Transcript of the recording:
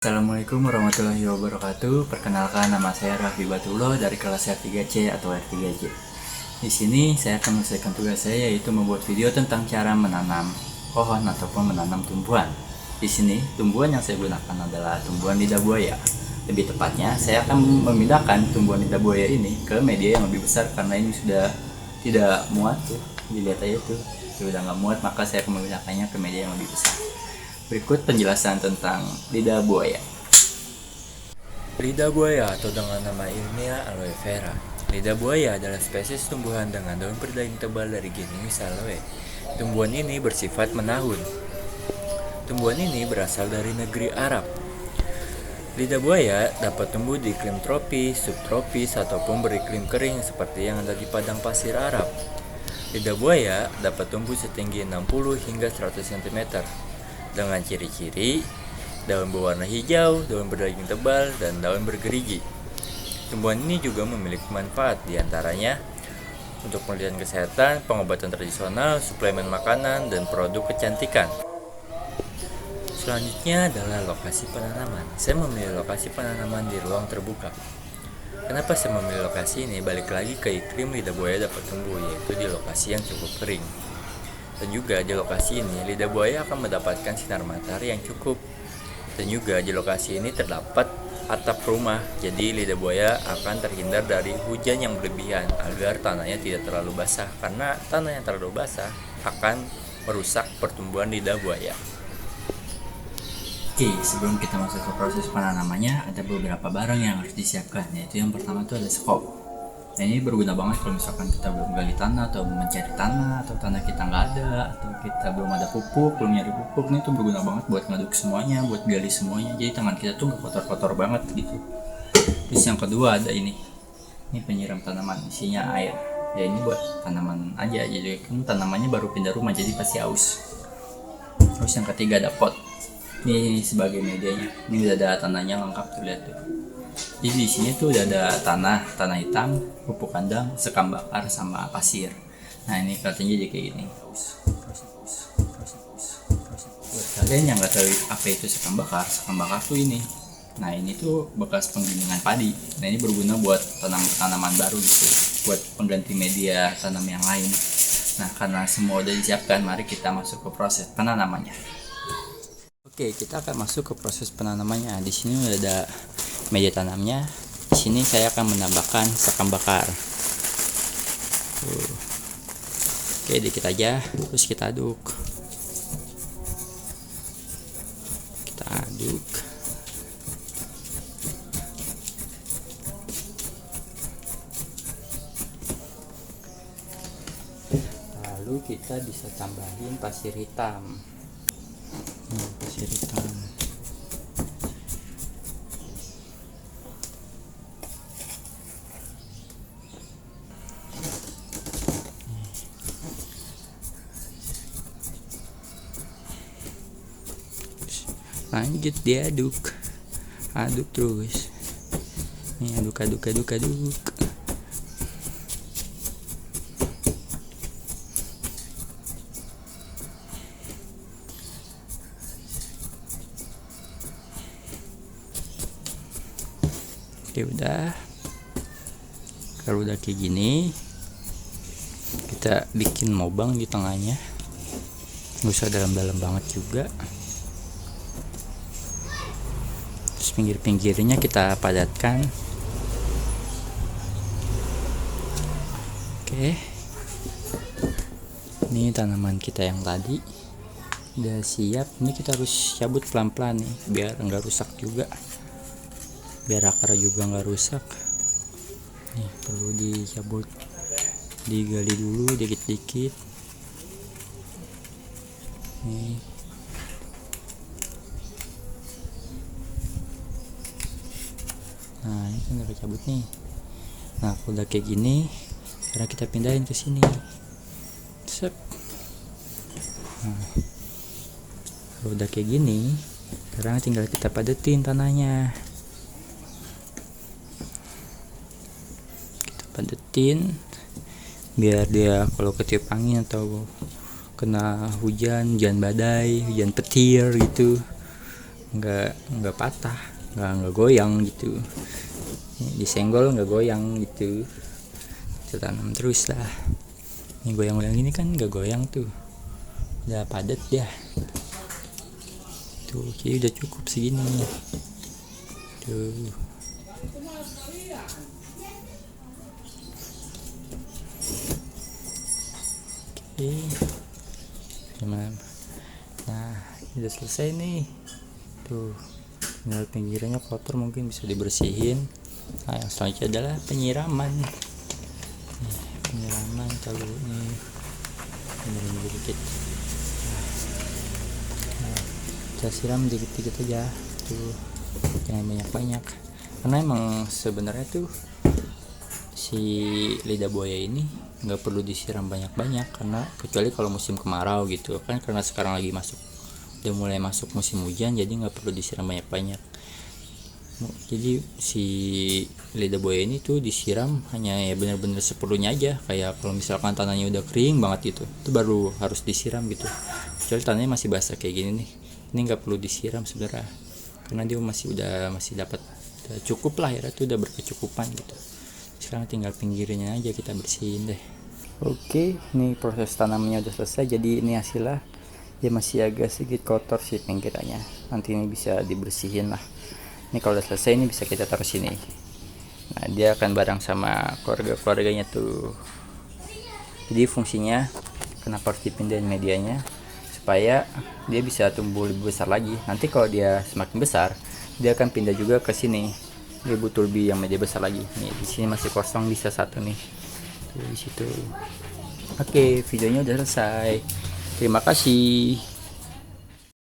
Assalamualaikum warahmatullahi wabarakatuh. Perkenalkan, nama saya Raffi Batullah dari kelas R3C atau R3J. Di sini saya akan menyelesaikan tugas saya, yaitu membuat video tentang cara menanam pohon ataupun menanam tumbuhan. Di sini tumbuhan yang saya gunakan adalah tumbuhan lidah buaya. Lebih tepatnya, saya akan memindahkan tumbuhan lidah buaya ini ke media yang lebih besar karena ini sudah tidak muat tuh. Dilihat aja tuh, sudah nggak muat, maka saya akan memindahkannya ke media yang lebih besar. Berikut penjelasan tentang lidah buaya. Lidah buaya atau dengan nama ilmiah aloe vera. Lidah buaya adalah spesies tumbuhan dengan daun berdaging tebal dari genus aloe. Tumbuhan ini bersifat menahun. Tumbuhan ini berasal dari negeri Arab. Lidah buaya dapat tumbuh di iklim tropis, subtropis, ataupun beriklim kering seperti yang ada di padang pasir Arab. Lidah buaya dapat tumbuh setinggi 60 hingga 100 cm. Dengan ciri-ciri daun berwarna hijau, daun berdaging tebal, dan daun bergerigi. Tumbuhan ini juga memiliki manfaat, diantaranya untuk penelitian kesehatan, pengobatan tradisional, suplemen makanan, dan produk kecantikan. Selanjutnya adalah lokasi penanaman. Saya memilih lokasi penanaman di ruang terbuka. Kenapa saya memilih lokasi ini? Balik lagi ke iklim lidah buaya dapat tumbuh, yaitu di lokasi yang cukup kering. Dan juga di lokasi ini lidah buaya akan mendapatkan sinar matahari yang cukup. Dan juga di lokasi ini terdapat atap rumah, jadi lidah buaya akan terhindar dari hujan yang berlebihan agar tanahnya tidak terlalu basah, karena tanah yang terlalu basah akan merusak pertumbuhan lidah buaya. Oke, sebelum kita masuk ke proses penanamannya, ada beberapa barang yang harus disiapkan, yaitu yang pertama itu ada skop. Nah, ini berguna banget kalau misalkan kita belum gali tanah atau mencari tanah, atau tanah kita nggak ada, atau kita belum ada pupuk, belum nyari pupuk. Ini tuh berguna banget buat ngaduk semuanya, buat gali semuanya, jadi tangan kita tuh nggak kotor-kotor banget gitu. Terus yang kedua ada ini penyiram tanaman, isinya air. Ya ini buat tanaman aja, jadi kan tanamannya baru pindah rumah jadi pasti aus. Terus yang ketiga ada pot. Ini sebagai medianya. Ini udah ada tanahnya lengkap tuh, lihat tuh. Jadi di sini tuh udah ada tanah hitam, pupuk kandang, sekam bakar, sama pasir. Nah ini kelihatannya jadi kayak gini. Buat kalian yang nggak tahu apa itu sekam bakar tuh ini. Nah ini tuh bekas penggilingan padi. Nah ini berguna buat tanaman baru gitu, buat pengganti media tanam yang lain. Nah karena semua udah disiapkan, mari kita masuk ke proses penanamannya. Oke, kita akan masuk ke proses penanamannya. Di sini udah ada media tanamnya. Di sini saya akan menambahkan sekam bakar. Oke, dikit aja, terus kita aduk. Kita aduk. Lalu kita bisa tambahin pasir hitam. Pasir hitam. Lanjut diaduk, aduk terus. Nih aduk. Oke, udah. Kalau udah kayak gini, kita bikin lubang di tengahnya. Nggak usah dalam-dalam banget juga. Terus pinggir-pinggirnya kita padatkan. Oke. Ini tanaman kita yang tadi udah siap. Ini kita harus cabut pelan-pelan nih, biar nggak rusak juga. Biar akar juga nggak rusak. Nih perlu dicabut, digali dulu dikit-dikit. Nih. Nah ini kan udah cabut nih. Nah kalau udah kayak gini, sekarang kita pindahin ke sini. Sep. Nah, kalau udah kayak gini, sekarang tinggal kita padetin tanahnya. Padetin biar dia kalau ketiup angin atau kena hujan badai, hujan petir gitu, nggak patah, nggak goyang gitu. Disenggol nggak goyang gitu. Kita tanam terus lah. Ini goyang-goyang ini kan nggak goyang tuh, udah padat ya tuh. Jadi udah cukup segini tuh. Oke, gimana? Nah, udah selesai nih tuh. Tinggal pinggirannya kotor, mungkin bisa dibersihin. Nah, yang selanjutnya adalah penyiraman. Penyiraman kalau ini benerin dikit. Nah, kita siram dikit-dikit aja tuh, jangan banyak-banyak, karena emang sebenarnya tuh si lidah buaya ini nggak perlu disiram banyak-banyak, karena kecuali kalau musim kemarau gitu kan, karena sekarang lagi udah mulai masuk musim hujan, jadi nggak perlu disiram banyak-banyak. Jadi si lidah buaya ini tuh disiram hanya ya benar-benar seperlunya aja, kayak kalau misalkan tanahnya udah kering banget gitu, itu baru harus disiram gitu. Kecuali tanahnya masih basah kayak gini nih, ini nggak perlu disiram sebenarnya, karena dia masih dapat cukup lah ya, itu udah berkecukupan gitu. Sekarang tinggal pinggirnya aja kita bersihin deh. Oke, ini proses tanamnya udah selesai. Jadi ini hasilnya, dia masih agak sedikit kotor sih pinggirannya, nanti ini bisa dibersihin lah. Ini kalau udah selesai ini bisa kita taruh sini. Nah, dia akan bareng sama keluarganya tuh. Jadi fungsinya kenapa harus dipindahin medianya, supaya dia bisa tumbuh lebih besar lagi. Nanti kalau dia semakin besar, dia akan pindah juga ke sini. Dia butuh lebih yang media besar lagi. Nih di sini masih kosong, bisa satu nih. Tuh di situ. Oke, videonya udah selesai. Terima kasih.